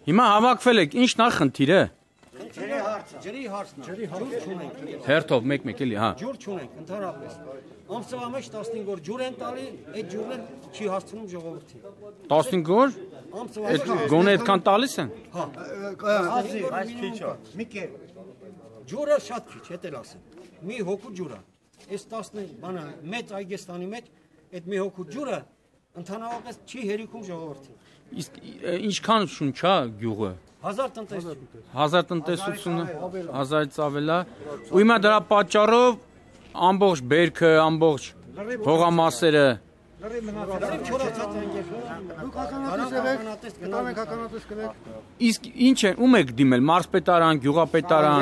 Հիմա հավաքվել եք, ի՞նչն է խնդիրը։ Ջրի հարցն է։ Ջուր չունենք։ Հերթով մեկ էլի, հա։ Ջուր չունենք, ընդհանրապես։ Ամսվա մեջ 15 օր ջուր են տալի, այդ ջուրն էլ չի հասցնում ժողովրդին։ 15 օր։ Գոնե այդքան տալիս են։ Հա։ Այս քիչ է։ Մի կեր։ Ջուրը շատ քիչ, հետ էլ ասեմ։ Մի հոգու ջուրը։ Այս 10 բանը մեծ Այգեստանի մեջ այդ մի հոգու ջուրը ընդհանրապես չի հերիքում ժողովրդին։ Իսկ ինչքան շունչ է գյուղը։ 1000 տնտեսություն։ 1000 տնտեսությունը, 1000-ից ավել է։ Ու հիմա դրա պատճառով ամբողջ բերքը, ամբողջ հողամասերը Իսկ ինչ են, ում եք դիմել, մարզպետարան, գյուղապետարան,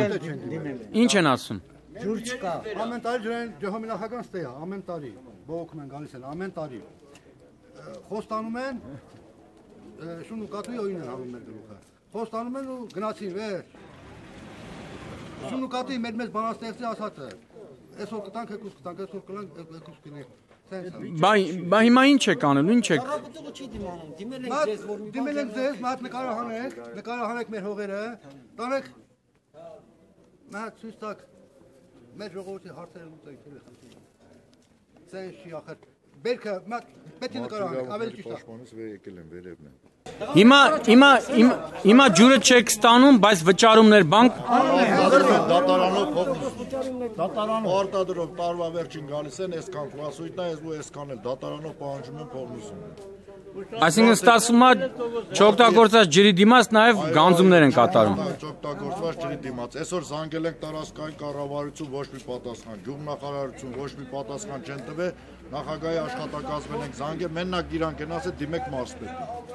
ինչ են ասում։ Ջուր չկա։ Ամեն տարի ջրի նախագահան ստե է, ամեն տարի բողոքում են գալիս են, ամեն տարի խոստանում են շունուկատուի օին են հավում մեր գլուխը։ Խոստանում են ու գնացին վերջ։ Շունուկատուի մեծ բանաստեղծի ասածը։ Այսօր կտանք, եկուս կտանք, այսօր կլանք, եկուս կնենք։ Բա հիմա ինչ եք անելու, ինչ եք։ Առավոտը չի դիմանում, դիմել ենք ձեզ, մատ նկարահանեք մեր հողերը, տանեք մատ ցույց տակ մեր ժողովրդի հարցերը լուծենք։ Սա չի ախր բերքը մատ պետք է նկարահանեք, ավելի ճիշտ է։ Պաշտպանից վեր եկել են, վերևն են։ Հիմա ջուրը չեք ստանում, բայց վճարումներ բանկ Դատարանով արտադրով տարվա վերջին գալիս են, այսքան կլասույթն է, ու այսքան էլ դատարանով պահանջում են փողնուսում։ Այսինքն ստացվում է չօգտագործված ջրի դիմաց նաև գանձումներ են կատարում։ Չօգտագործված ջրի դիմաց։ Այսօր զանգել ենք տարածքային կառավարություն, ոչ մի պատասխան, գյուղնախարարություն ոչ մի պատասխան չեն տվել, նախագահի աշխատակազմին ենք զանգել, մենակ իրանք են ասել դիմեք մարզպետին։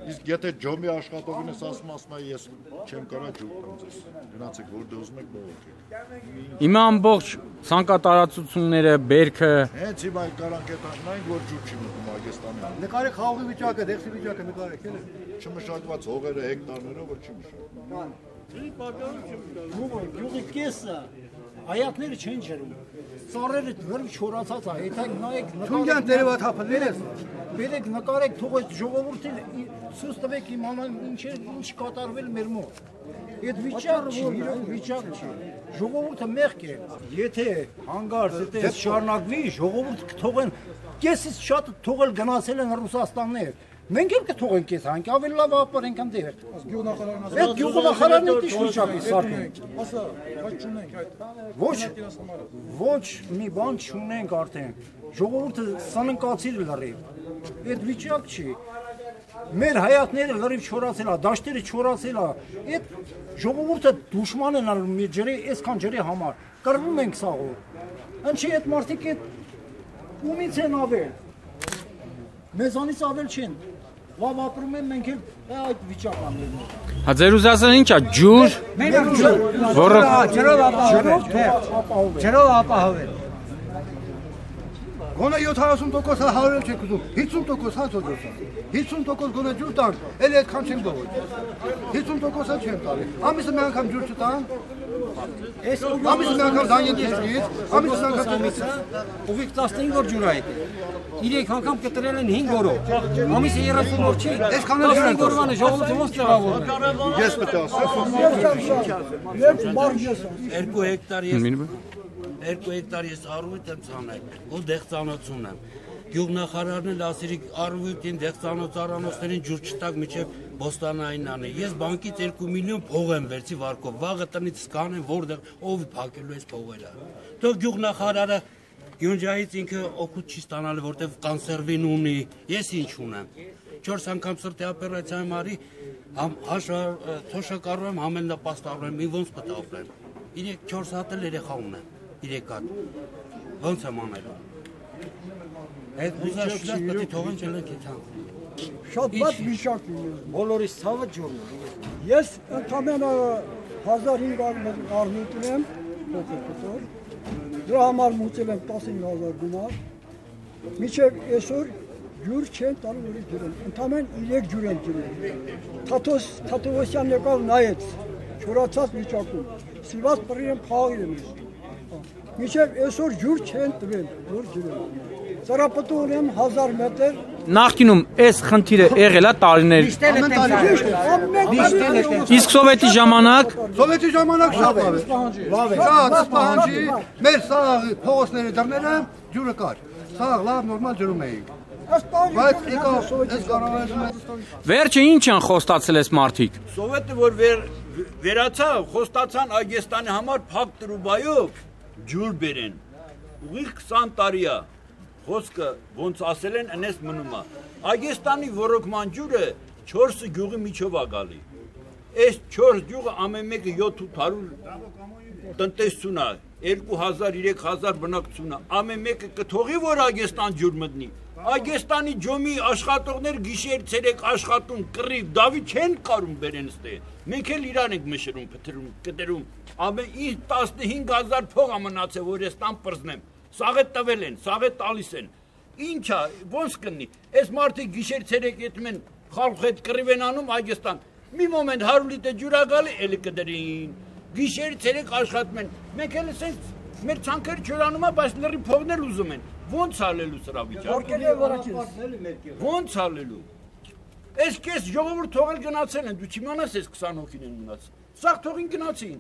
Իսկ եթե ջոմի աշխատողին ես ասում ես չեմ կարա ջուր տամ ձեզ։ Գնացեք որ դե ուզում եք բողոքեք։ Հիմա ամբողջ ցանկատարածությունները, բերքը հենց հիմա կարանք այդանային որ ջուր չի մտնում Այգեստանին։ Նկարեք խաղողի վիճակը, դեղսի վիճակը նկարեք, էլի։ Չմշակված հողերը հեկտարներով որ չի մշակվում։ Գյուղի կեսը հայատները չեն ջրում։ Ծառերը դեռ չորացած է, եթե նայեք Թունգյան տերևաթափելերս բերեք նկարեք թող այդ ժողովրդին ցույց տվեք իմանալ ինչ կատարվել մեր մոտ։ Այդ վիճակ չի, վիճակ չի։ Ժողովուրդը մեղք է։ Եթե հանգարց այդպես շարունակվի, ժողովուրդը կթողեն կեսից շատ թողել գնացել են Ռուսաստաններ։ Մենք էլ կթողենք այս հանք, ավելի լավ ապարենք այնտեղ։ Այդ գյուղնախարարն է ինչ վիճակի սարքում։ Ասա, բայց չունենք այդ։ Ոչ մի բան չունենք արդեն։ Ժողովուրդը սաննկացիր լրիվ։ Այդ վիճակ չի։ Մեր հայատները լրիվ չորացել է, դաշտերը չորացել է։ Այդ ժողովուրդը դուշման են անում մի ջրի, այսքան ջրի համար։ Կռվում ենք սաղով։ Ինչի այդ մարդիկ այդ ումից են ավել։ Մեզանից ավել չեն։ Լավ ապրում են մենք էլ այդ վիճակն ենք։ Հա ձեր ուզածն ինչ է, ջուր, որը ջրով ապահովել։ Գոնե 70% հարել չեք ուզում, 50% հա ծոջոսա։ 50% գոնե ջուր տան, էլ այդքան չեն բողոք։ 50%-ը չեն տալի։ Ամիսը մի անգամ ջուր չտան։ Ամիսը մի անգամ դանյեն տեսնից, ամիսը մի անգամ ուղիղ 15 օր ջուր այդ։ 3 անգամ կտրել են 5 օրով։ Ամիսը 30 օր չի։ Այսքան էլ ջուր են օրվանը ժողովուրդը ոնց տեղավորվում։ Ես պետք է ասեմ։ 2 հեկտար ես 2 հեկտար ես առուտ եմ ցանել, ու դեղծանոցուն եմ։ Գյուղնախարարն էլ ասիրիկ առուտին դեղծանոց արանոցներին ջուր չտակ միջև Բոստանային անի։ Ես բանկից 2 միլիոն փող եմ վերցի վարկով, վաղը տնից սկանեմ որտեղ ով փակելու էս փողերը։ Թող գյուղնախարարը Գյունջայից ինքը օգուտ չի ստանալ, որտեղ կանսերվին ունի, ես ինչ ունեմ։ 4 անգամ սրտի օպերացիա մարի, թոշակառու եմ, համենապաստառու եմ, ոնց պետք է ապրեմ։ 3-4 հատ էլ երեխա ունեմ, 3 հատ։ Ոնց եմ անելու։ Այդ ուզաշուտը պետք է թողեն չելենք այդան։ Շատ բաց վիճակ է։ Բոլորիս ցավը ջուրն է։ Ես ընդամենը 1500 առնիտ ունեմ, փոքր։ Դրա համար մուծել եմ 15000 գումար։ Մինչև այսօր ջուր չեն տալու ուրիշ ջուր։ Ընդամեն 3 ջուր են ջուրում։ Թաթովոսյանն եկավ նայեց, չորացած վիճակում։ Սիվաս բռին փաղիր եմ։ Մինչև այսօր ջուր չեն տվել, որ ջուրը։ Ծառապտու ունեմ 1000 մետր, նախկինում այս խնդիրը եղել է տարիներ։ Իսկ սովետի ժամանակ Սովետի ժամանակ շատ լավ է։ Շատ պահանջի, մեր սաղ փողոցները դռները ջուրը կար։ Սաղ լավ նորմալ ջրում էինք։ Բայց եկավ այս կառավարությունը վերջը ինչ են խոստացել այս մարդիկ։ Սովետը որ վերացավ, խոստացան Այգեստանի համար փակ տրուբայով ջուր բերեն։ Ուղիղ 20 տարի է։ Խոսքը ոնց ասել են, այնպես մնում է։ Այգեստանի ոռոգման ջուրը 4 գյուղի միջով է գալի։ Այս 4 գյուղը ամեն մեկը 700 տնտեսություն է, 2000-3000 բնակչություն է։ Ամեն մեկը կթողի, որ Այգեստան ջուր մտնի։ Այգեստանի ջոմի աշխատողներ գիշեր ցերեկ աշխատում, կռիվ, Դավիթ չեն կարում բերեն ստե։ Մենք էլ իրան ենք մշրում, փտրում, կտրում։ Ամեն 15000 փող է մնացել, որ ես տան պրզնեմ։ Սաղը տվել են, սաղը տալիս են։ Ինչ է, ոնց կնի։ Այս մարդիկ գիշեր ցերեկ ետում են, խալխ հետ կռիվ են անում Այգեստան։ Մի մոմենտ 100 լիտր ջուր ա գալի, էլի կդրին։ Գիշեր ցերեկ աշխատում են։ Մենք էլ ասենք մեր ցանկերը չորանում է, բայց լրի փողն էլ ուզում են։ Ոնց ալելու սրա վիճակը։ Ոնց ալելու։ Այս կես ժողովուրդ թողել գնացել են, դու չիմանաս այս 20 հոգին են մնացել։ Սաղ թողին գնացին։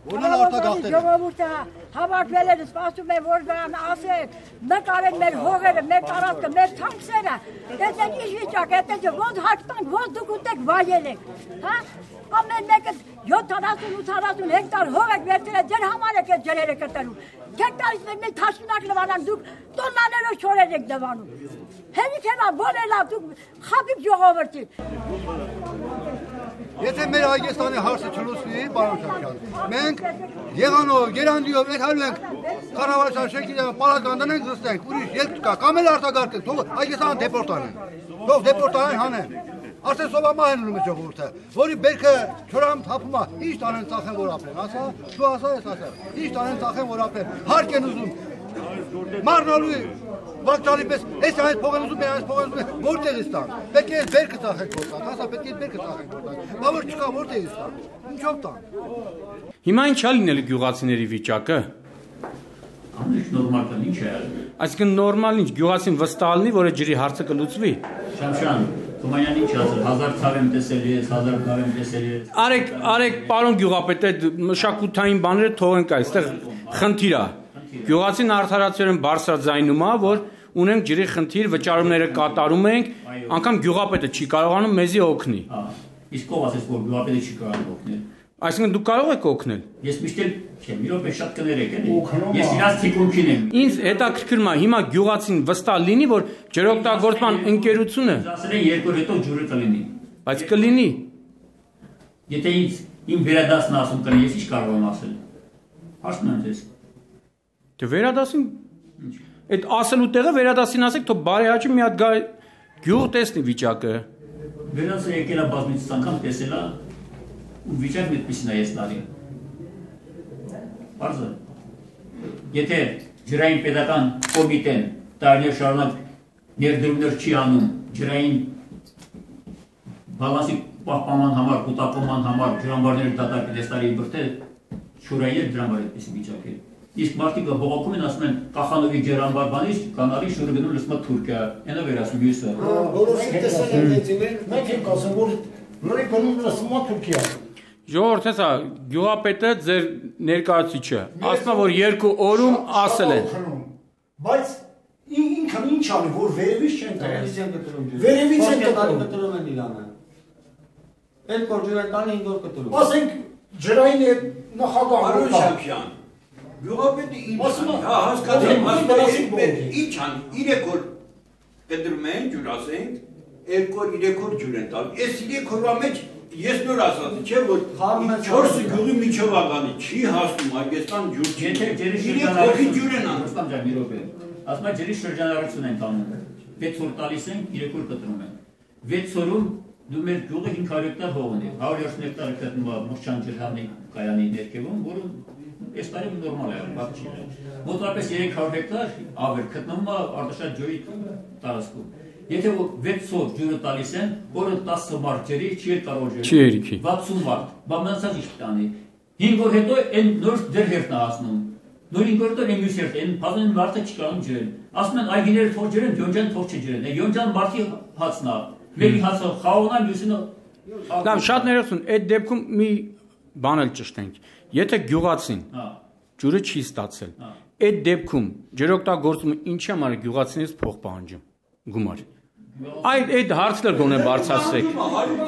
Որն արտագաղթել է։ Ժողովուրդը հավաքվել են, սպասում են, որ գան ասեք, նկարեն մեր հողերը, մեր տարածքը, մեր թանքսերը։ Տեսեք ինչ վիճակ է, տեսեք ոնց հագտանք, ոնց դուք ուտեք վայել եք։ Հա? Ամեն մեկը 70-80 հեկտար հող եք վերցրել, ձեր համար եք այդ ջրերը կտրում։ Հեկտարից մեկ թաշկինակ լվանան, դուք տոննաներով չորեր եք դվանում։ Հերիք էլա, որ էլա, դուք խաբիք ժողովրդին։ Եթե մեր Հայաստանի հարցը չլուծվի, պարոն Շահյան, մենք եղանով, գերանդիով, այդ հալու ենք կառավարության շենքին պալատ կանդանենք, զստենք, ուրիշ ելք չկա, կամ էլ արտագարկենք, թող Հայաստանը դեպորտ անեն, թող դեպորտ անեն հանեն։ Ասեն սովամահ են ունում է ժողովուրդը, որի բերքը չորամ թափում է, ինչ տանեն ծախեն որ ապրեն, ասա, դու ասա ես ասա, ինչ տանեն ծախեն որ ապրեն, հարկ են ուզում, մարնալու վակտալի պես, այս այս փող են ուզում, այս փող են ուզում, որտեղից տան, պետք է այս բերքը ծախենք որ տան, ասա, պետք է այս բերքը ծախենք որ տան, բա որ չկա որտեղից տան, ինչով տան։ Հիմա ինչ է լինել գյուղացիների վիճակը։ Ամենից նորմալ կան ինչ է եղել։ Այսինքն նորմալ ինչ գյուղացին վստահ լինի, որ այդ ջրի հարցը կլուծվի։ Շամշան, Թումանյանը ինչ ասել, 1000 ցավ եմ տեսել ես, 1000 ցավ եմ տեսել ես։ Արեք, պարոն գյուղապետ, այդ մշակութային բաները թողենք այստեղ խնդիր է։ Գյուղացին արդարացիորեն բարձրաձայնում է, որ ունենք ջրի խնդիր, վճարումները կատարում ենք, անգամ գյուղապետը չի կարողանում մեզի օգնի։ Իսկ ով ասես, որ գյուղապետը չի կարող օգնել։ Այսինքն դուք կարող եք օգնել։ Ես միշտ էլ չեմ, մի րոպե շատ կներեք էլի։ Ես իրաց թիկունքին եմ։ Ինձ հետաքրքրում է հիմա գյուղացին վստահ լինի, որ ջրօգտագործման ընկերությունը ասել են 2 օր հետո ջուրը կլինի։ բայց կլինի։ Եթե իմ վերադասն ասում կլինի, ես ինչ կարող եմ ասել։ Հարցնում եմ ձեզ։ Դե վերադասին այդ ասելու տեղը վերադասին ասեք, թող բարեհաճի մի հատ գա գյուղ տեսնի վիճակը։ Վերադասը եկել է բազմից անգամ տեսել է ու վիճակն այդպիսին է ես նարի։ Պարզը։ Եթե ջրային պետական կոմիտեն տարիներ շարունակ ներդրումներ չի անում ջրային բալանսի պահպանման համար, կուտակման համար ջրամբարները դատարկ դեստարի բրտել շուրայի էր դրամբար այդպիսի վիճակ է։ Իսկ մարդիկը բողոքում են ասում են Կախանովի ջրամբար բանից կանալի շուրը գնում լսում Թուրքիա, այնա վերասում հյուսը։ Որոշ տեսել են դեցիներ, մենք ենք ասում, որ լրի գնում լսում Թուրքիա։ Ժողովուրդ, հեսա գյուղապետը ձեր ներկայացուցիչը ասում է, որ 2 օրում ասել են։ Բայց ինքն ինչ անի, որ վերևից չեն տալիս։ Վերևից են կտրում են Իրանը։ Այդ կորջուրը տան 5 օր կտրում։ Ասենք ջրային նախագահ Պարոն Շամշյան, գյուղապետը ինչ անի, հա հասկացա, ինչ անի, 3 օր կտրում են ջուր ասենք, 2 օր 3 օր ջուր են տալու։ Այս 3 օրվա մեջ ես նոր ասացի, չէ՞ որ 4 գյուղի միջով աղանի, չի հասնում Այգեստան ջուր չի։ Եթե ջրի շրջանառություն են տանում, 6 օր տալիս են, 3 օր կտրում են։ 6 օրում դու մեր գյուղը 500 հեկտար հող ունի, 130 հեկտարը գտնվում է Մուշչան ջրհանի կայանի ներքևում, որը այս տարի նորմալ է, բաց չի եղել։ Մոտավորապես 300 հեկտար ավեր գտնվում է Արտաշատ ջոյի տարածքում։ Եթե 6 օր ջուրը տալիս են, օրը 10 մարդ ջրի չի կարող ջրի։ Չի երիքի։ 60 մարդ, բա մնացած ինչ տանի։ 5 օր հետո այն նոր ջրհերթն է հասնում։ նույն ինքորտոր եմյուս երդ են, բազեն մարդը չկարում ջրեն։ Ասում են այգիները թող ջրեն, Յոնջան թող չջրեն։ Յոնջան մարդի հացնա, մեկի հացը խաղոնա, մյուսինը։ Լավ, շատ ներողություն, այդ դեպքում մի բան էլ ճշտենք։ Եթե գյուղացին ջուրը չի ստացել, այդ դեպքում ջրօգտագործումը ինչի համար է գյուղացիներից փող պահանջում, գումար։ Այդ հարցն էլ գոնե բարձրացրեք։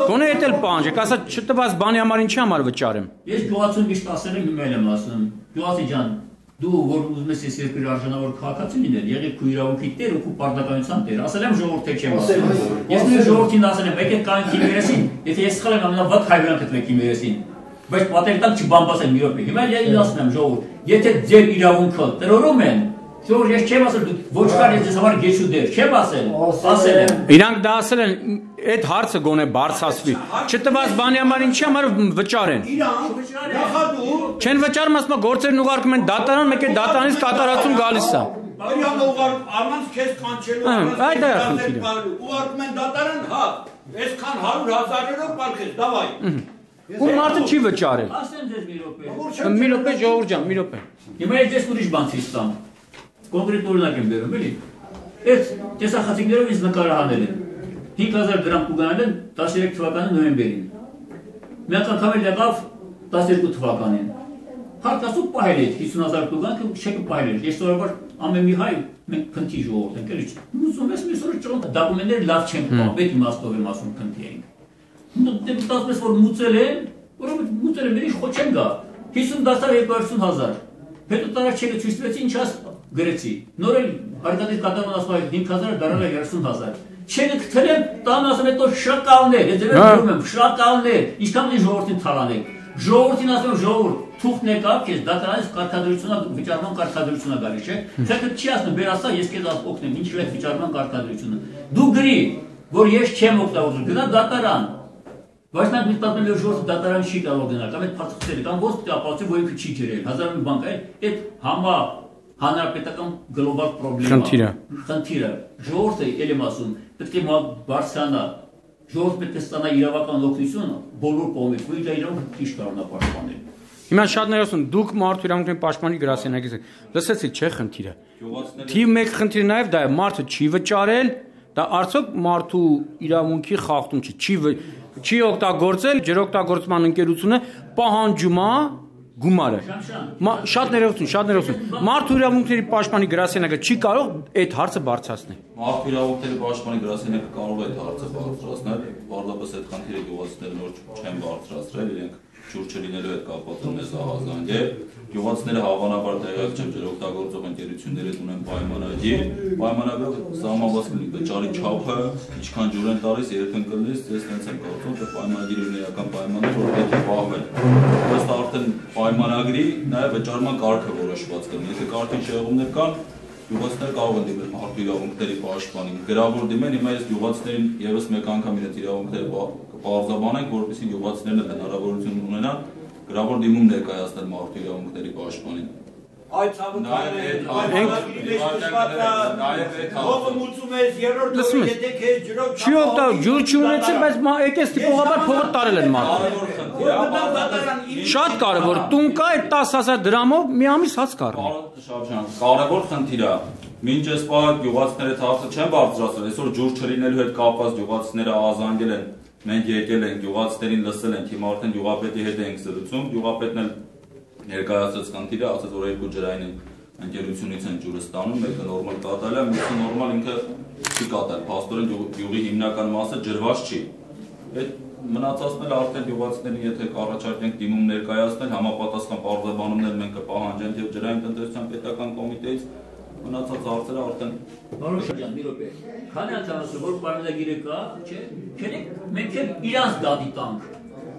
Գոնե էդ էլ պահանջեք, ասա չտված բանի համար ինչի համար վճարեմ։ Ես գյուղացուն միշտ ասել եմ, իմել եմ ասում, գյուղացի ջան, դու որ ուզում ես ես երկրի արժանավոր քաղաքացի լինել, եղեք քո իրավունքի տեր ու քո պարտականության տեր։ Ասել եմ ժողովրդի չեմ ասել։ Ես նույն ժողովրդին ասել եմ, եկեք կային քիմերեսին, եթե ես սխալ եմ ամենավատ հայվանք եք քիմերեսին։ Բայց պատերտակ չբամբասեն մի րոպե։ Հիմա ես ասում եմ ժողովուրդ, եթե ձեր իրավունքը տրորում են, Ժողովուրդ ես չեմ ասել ոչ կար ես ձեզ համար գեշու դեր, չեմ ասել, ասել եմ։ Իրանք դա ասել են, այդ հարցը գոնե բարձրացվի։ Չտված բանի համար ինչի համար վճարեն։ Չեն վճարում, ասում գործերն ուղարկում են դատարան, մեկ է դատարանից կատարածում գալիս է։ Իրան ուղարկում առանց քեզ կանչելու, ուղարկում են դատարան, հա, այսքան 100,000-երով պարքես, դավայ։ Ու մարդը չի վճարել։ Ասեմ ձեզ մի րոպե։ Մի րոպե ժողովուրդ ջան, մի րոպե։ Հիմա ես ձեզ ուրիշ բան ցույց տամ։ Կոնկրետ օրինակ եմ բերում, էլի։ Այս տեսախցիկներով ինձ նկարահանել են 5000 դրամ կուգանել են 13 թվականի նոյեմբերին։ Մի անգամ էլ եղավ 12 թվականին։ Հարկասու պահել է 50000 կուգանքը չեք պահել։ Ես սովորաբար ամեն մի հայ մենք փնթի ժողովուրդ ենք, էլի։ Ուզում ես մի սուրճ ճոտ դոկումենտներ լավ չեն պահում, այդ իմաստով եմ ասում փնթի ենք։ Դեպտած մեզ որ մուծել են, որովհետև մուծել են, մերի խոչեն գա 50 դասար 250,000 հետո տարածքերը ցույց տվեցի ինչ աս գրեցի նոր էլ հարկադիր կատարման ասում է 5000 դարել է 30,000 չեն գտել են տան ասում հետո շակալներ ես ձեր գրում եմ շակալներ ինչքան դի ժողովրդին թալանեք ժողովրդին ասում ժողովուրդ թուղթն եկավ քեզ դատարանից կարգադրությունա վիճարման կարգադրությունա գալի չէ թե չի ասում բեր ասա ես քեզ օգնեմ ինչ է վիճարման կարգադրությունը դու գրի որ ես չեմ օգտագործում գնա դատարան Բայց նա միտածել է ժողովուրդը դատարան չի կարող գնալ, կամ այդ փաստաթղթերը կամ ո՞նց պետք է ապացուցի, որ ինքը չի ջրել, 1000 մի բան կա, այդ համա հանրապետական գլոբալ պրոբլեմա։ Խնդիրը։ Ժողովուրդը ել եմ ասում, պետք է բարձրանա, ժողովուրդը պետք է ստանա իրավական օգնություն բոլոր կողմից, որ իր իրավունքը ճիշտ կարողանա պաշտպանել։ Հիմա շատ ներողություն, դուք մարդու իրավունքների պաշտպանի գրասենյակից եք։ Լսեցիք, չէ՞ խնդիրը։ Թիվ 1 խնդիրը նաև դա է, մարդը չի վճարել, դա արդյոք մարդու իրավունքի խախտում չի օգտագործել ջրօգտագործման ընկերությունը պահանջում է գումարը։ Շատ ներողություն։ Մարդու իրավունքների պաշտպանի գրասենյակը չի կարող այդ հարցը բարձրացնել։ Մարդու իրավունքների պաշտպանի գրասենյակը կարող է այդ հարցը բարձրացնել, բարձրապես այդ խնդիրը գյուղացիները նոր չեն բարձրացրել, իրենք ջուր չլինելու հետ կապված ունես ահազանգ է։ Գյուղացիները հավանաբար տեղյակ չեն ջրօգտագործող ընկերությունների հետ ունեն պայմանագիր, պայմանագրով սահմանված կլինի վճարի չափը, ինչքան ջուր են տալիս, երբեք կլինի, ես տենց եմ կարծում, թե պայմանագիրը իրական պայման է, որ պետք է պահվել։ Ըստ արդեն պայմանագրի նաև վճարման կարգը որոշված կլինի։ Եթե կարգի շեղումներ կան, գյուղացիները կարող են դիմել մարդու իրավունքների պաշտպանին, գրավոր դիմեն, հիմա ես գյուղացիներին ևս մեկ անգամ իրենց իրավունքները պարզաբանենք, որպեսզի գյուղացիներն հնարավորություն ունենան գրավոր դիմում ներկայացնել մարդու իրավունքների պաշտպանին։ Այդ ջուր չունեցել, բայց եկես տիպողաբար փողը տարել են մարդը։ Շատ կարևոր, տուն կա այդ 10,000 դրամով մի ամիս հաց կառնի։ Կարևոր խնդիր է։ Մինչ այս պահը գյուղացիները հարցը չեն բարձրացրել, այսօր ջուր չլինելու հետ կապված գյուղացիները ահազանգել են, մենք եկել ենք, գյուղացիներին լսել ենք, հիմա արդեն գյուղապետի հետ ենք զրուցում, գյուղապետն էլ ներկայացած խնդիրը, ասաց որ երկու ջրային ընկերությունից են ջուրը ստանում, մեկը նորմալ կատարել է, մյուսը նորմալ ինքը չի կատարել, փաստորեն գյուղի հիմնական մասը ջրված չի։ Այդ մնացածն էլ արդեն գյուղացիներին եթե կառաջարկենք դիմում ներկայացնել, համապատասխան պարզաբանումներ մենք կպահանջենք եւ ջրային տնտեսության պետական կոմիտեից մնացած հարցերը արդեն Բարոշյան, մի րոպե։ Քանի անցանասը որ պայմանագիրը կա, չէ՞, քնեք մենք էլ իրանց դատի տանք։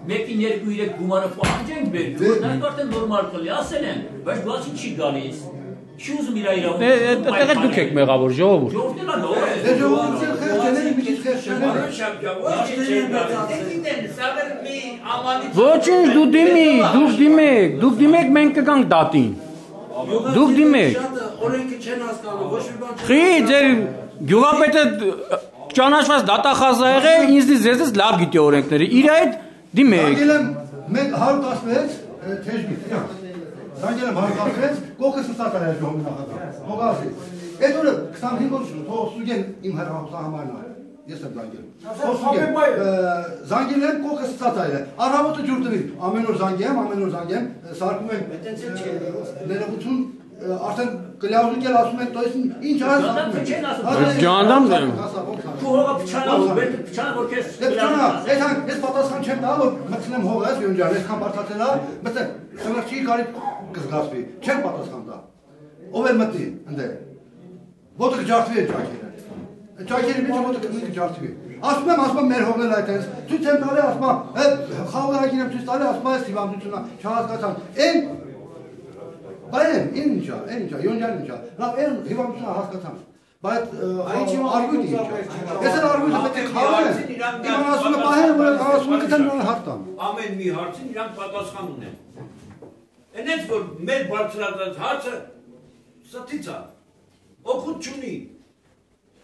Մեկին 2-3 գումարը պահանջենք բերք, որ դա արդեն նորմալ կլինի, ասել են, բայց գյուղացին չի գալիս։ Չի ուզում իր իրավունքը։ Այդտեղ դուք եք մեղավոր ժողովուրդ։ Ոչինչ, դուք դիմեք, մենք կգանք դատին։ Դուք դիմեք։ Օրենքը չեն հասկանում, ոչ մի բան։ Խի, ձեր գյուղապետը ճանաչված դատախազա եղել, ինձնից ձեզից լավ գիտի օրենքները։ Իր այդ դիմեք։ Անգել եմ 116 թեժգիտ, Զանգել եմ հարկացրեց, կողքը սստակար էր ժողովի նախագահ, հողասի։ Այդ օրը 25 օր թող ստուգեն իմ համարն է, ես եմ զանգել։ Թող ստուգեն, զանգել եմ, կողքը սստակար է, առավոտը ջուր տվի, ամեն օր զանգեմ, սարկում եմ ներողություն, արդեն կլյազուկ էլ ասում են, տոյս ինչ այս Ջանդամ դեմ։ Քո հողը փչանա որ քեզ Ես պատասխան չեմ տա, որ մտցնեմ հողը, Վիոնջան, այսքան բարձրացել է, մտցնեմ, սմրք չի կարի կզգացվի, չեմ պատասխան տա։ Ով էլ մտի, ընդե։ Ոտը կջարդվի է ճակերի միջը ոտը կջարդվի։ Ասում եմ մեր հողն էլ այդ այս, ցույց եմ տալի, ասում եմ, խաղողակին եմ ցույց տալի, ասում եմ, այս հիվանդությունը չհասկացան։ Այն ինչա, Վիոնջան ինչա, լավ, այն հիվանդությունը հասկացան։ Բայց արվույթ ինչա։ Ես էլ արվույթը պետք է խաղում եմ, իմանասումը պահել, որ ասումը կտեն նրան հարտան։ Ամեն մի հարցին իրանք պատասխան ունեն։ Այնպես որ մեր բարձրացած հարցը ստից է, օգուտ չունի։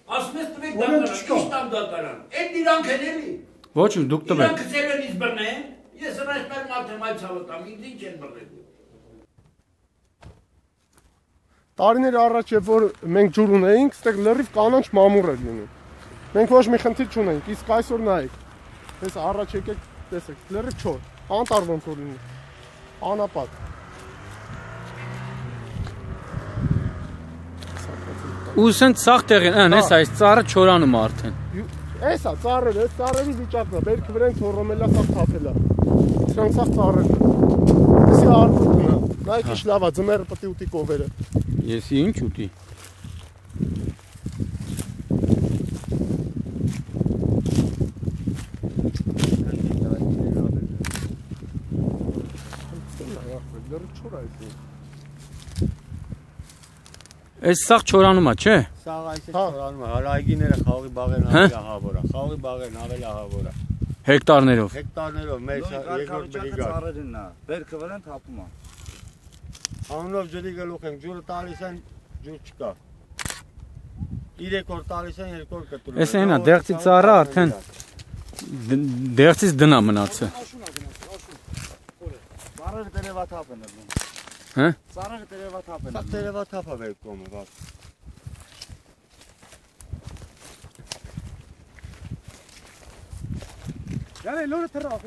Ասում ես տվեք դատարան, ինչ տամ դատարան, այդ իրանք են էլի։ Ոչ, դուք տվեք։ Իրանք ծերենից բռնեն, ես հրաշպեր մարդեմ այդ ցավոտամ, ինձ ինչ են բռնել։ Տարիներ առաջ երբ որ մենք ջուր ունեինք, ստեղ լրիվ կանաչ մամուռ էր լինում։ Մենք ոչ մի խնդիր չունենք, իսկ այսօր նայեք։ Այս առաջ եկեք, տեսեք, լրիվ չոր, անտառ ոնց որ լինի։ Անապատ։ Ու սենց սաղ տեղին, այս ծառը չորանում արդեն։ Էսա, ծառերը, այս ծառերի վիճակն է, բերքը վրան թորոմելա, սաղ թափելա։ Սրանք սաղ ծառերն են։ Էսի արվույթն է, նայեք ինչ լավ է, ձմեռը պետք է ուտի կովերը։ Ես ինչ ուտի։ Այս սաղ չորանում է, չէ։ Սաղ այս չորանում է, հələ այգիները խաղի բաղերն ավելի ահավոր է, խաղի բաղերն ավելի ահավոր է։ Հեկտարներով։ Հեկտարներով, մեր երկրորդ բրիգադ։ ծառերն է, բերքը վրան թափում է։ Անունով ջրի գլուխ ենք, ջուրը տալիս են, ջուր չկա։ 3 օր տալիս են, 2 օր կտրում են։ Էս այնա, դեղցի ծառը արդեն դեղցից դնա մնացը։ Ծառերը տերևաթափ են ելնում։ Հա? Ծառերը տերևաթափ են։ Սա տերևաթափ է մեր կողմը, բաց։ Յանը լորը թռավ։